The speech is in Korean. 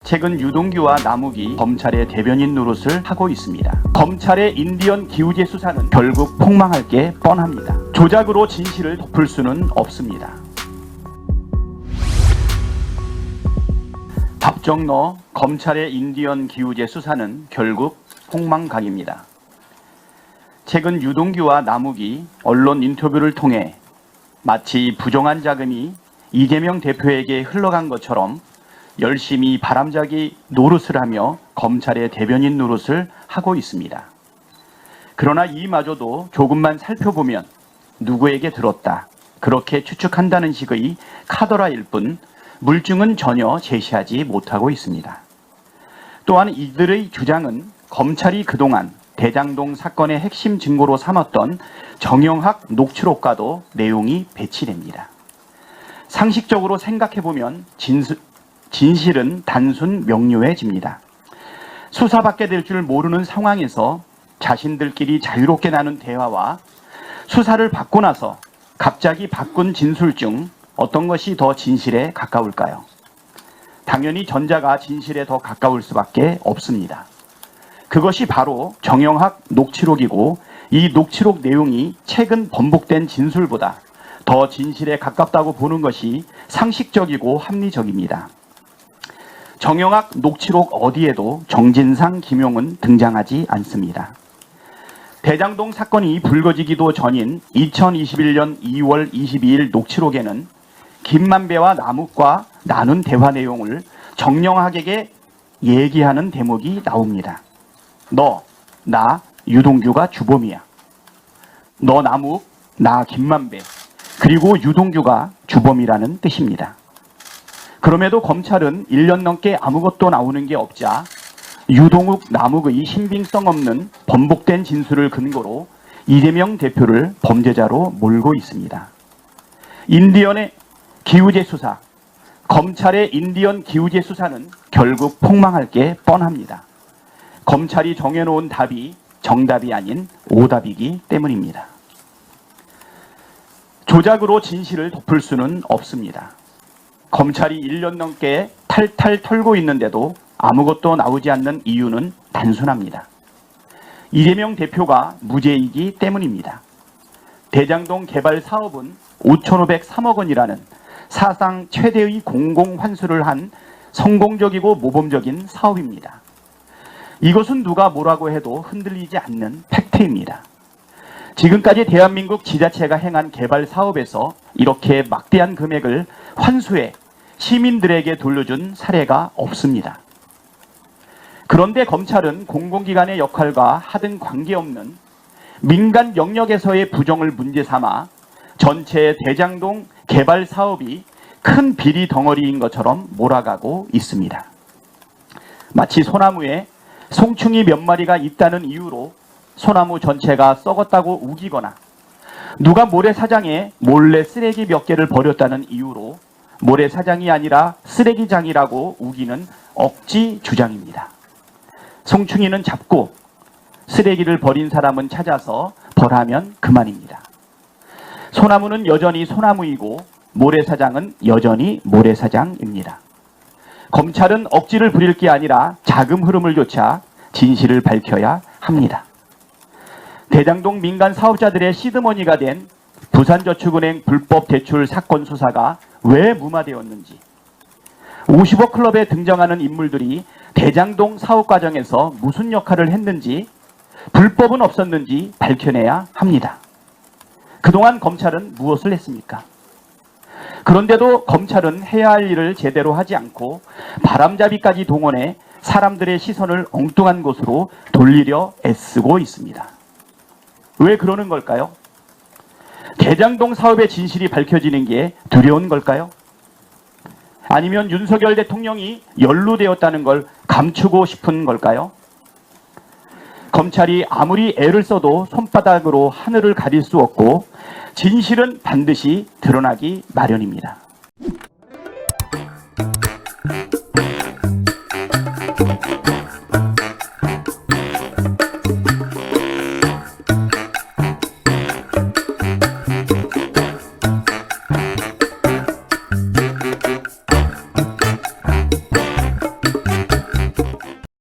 최근 유동규와 남욱이 검찰의 대변인 노릇을 하고 있습니다. 검찰의 인디언 기우제 수사는 결국 폭망할 게 뻔합니다. 조작으로 진실을 덮을 수는 없습니다. 박정너 검찰의 인디언 기우제 수사는 결국 폭망각입니다. 최근 유동규와 남욱이 언론 인터뷰를 통해 마치 부정한 자금이 이재명 대표에게 흘러간 것처럼 열심히 바람잡이 노릇을 하며 검찰의 대변인 노릇을 하고 있습니다. 그러나 이마저도 조금만 살펴보면 누구에게 들었다, 그렇게 추측한다는 식의 카더라일 뿐 물증은 전혀 제시하지 못하고 있습니다. 또한 이들의 주장은 검찰이 그동안 대장동 사건의 핵심 증거로 삼았던 정영학 녹취록과도 내용이 배치됩니다. 상식적으로 생각해보면 진실은 단순 명료해집니다. 수사받게 될 줄 모르는 상황에서 자신들끼리 자유롭게 나눈 대화와 수사를 받고 나서 갑자기 바꾼 진술 중 어떤 것이 더 진실에 가까울까요? 당연히 전자가 진실에 더 가까울 수밖에 없습니다. 그것이 바로 정영학 녹취록이고, 이 녹취록 내용이 최근 번복된 진술보다 더 진실에 가깝다고 보는 것이 상식적이고 합리적입니다. 정영학 녹취록 어디에도 정진상, 김용은 등장하지 않습니다. 대장동 사건이 불거지기도 전인 2021년 2월 22일 녹취록에는 김만배와 남욱과 나눈 대화 내용을 정영학에게 얘기하는 대목이 나옵니다. 너, 나, 유동규가 주범이야. 너 남욱, 나 김만배, 그리고 유동규가 주범이라는 뜻입니다. 그럼에도 검찰은 1년 넘게 아무것도 나오는 게 없자 유동욱, 남욱의 신빙성 없는 번복된 진술을 근거로 이재명 대표를 범죄자로 몰고 있습니다. 인디언의 기우제 수사, 검찰의 인디언 기우제 수사는 결국 폭망할 게 뻔합니다. 검찰이 정해놓은 답이 정답이 아닌 오답이기 때문입니다. 조작으로 진실을 덮을 수는 없습니다. 검찰이 1년 넘게 탈탈 털고 있는데도 아무것도 나오지 않는 이유는 단순합니다. 이재명 대표가 무죄이기 때문입니다. 대장동 개발 사업은 5,503억 원이라는 사상 최대의 공공환수를 한 성공적이고 모범적인 사업입니다. 이것은 누가 뭐라고 해도 흔들리지 않는 팩트입니다. 지금까지 대한민국 지자체가 행한 개발 사업에서 이렇게 막대한 금액을 환수해 시민들에게 돌려준 사례가 없습니다. 그런데 검찰은 공공기관의 역할과 하등 관계없는 민간 영역에서의 부정을 문제 삼아 전체 대장동 개발 사업이 큰 비리 덩어리인 것처럼 몰아가고 있습니다. 마치 소나무에 송충이 몇 마리가 있다는 이유로 소나무 전체가 썩었다고 우기거나 누가 모래사장에 몰래 쓰레기 몇 개를 버렸다는 이유로 모래사장이 아니라 쓰레기장이라고 우기는 억지 주장입니다. 송충이는 잡고 쓰레기를 버린 사람은 찾아서 벌하면 그만입니다. 소나무는 여전히 소나무이고 모래사장은 여전히 모래사장입니다. 검찰은 억지를 부릴 게 아니라 자금 흐름을 좇아 진실을 밝혀야 합니다. 대장동 민간 사업자들의 시드머니가 된 부산저축은행 불법 대출 사건 수사가 왜 무마되었는지, 50억 클럽에 등장하는 인물들이 대장동 사업 과정에서 무슨 역할을 했는지, 불법은 없었는지 밝혀내야 합니다. 그동안 검찰은 무엇을 했습니까? 그런데도 검찰은 해야 할 일을 제대로 하지 않고 바람잡이까지 동원해 사람들의 시선을 엉뚱한 곳으로 돌리려 애쓰고 있습니다. 왜 그러는 걸까요? 대장동 사업의 진실이 밝혀지는 게 두려운 걸까요? 아니면 윤석열 대통령이 연루되었다는 걸 감추고 싶은 걸까요? 검찰이 아무리 애를 써도 손바닥으로 하늘을 가릴 수 없고 진실은 반드시 드러나기 마련입니다.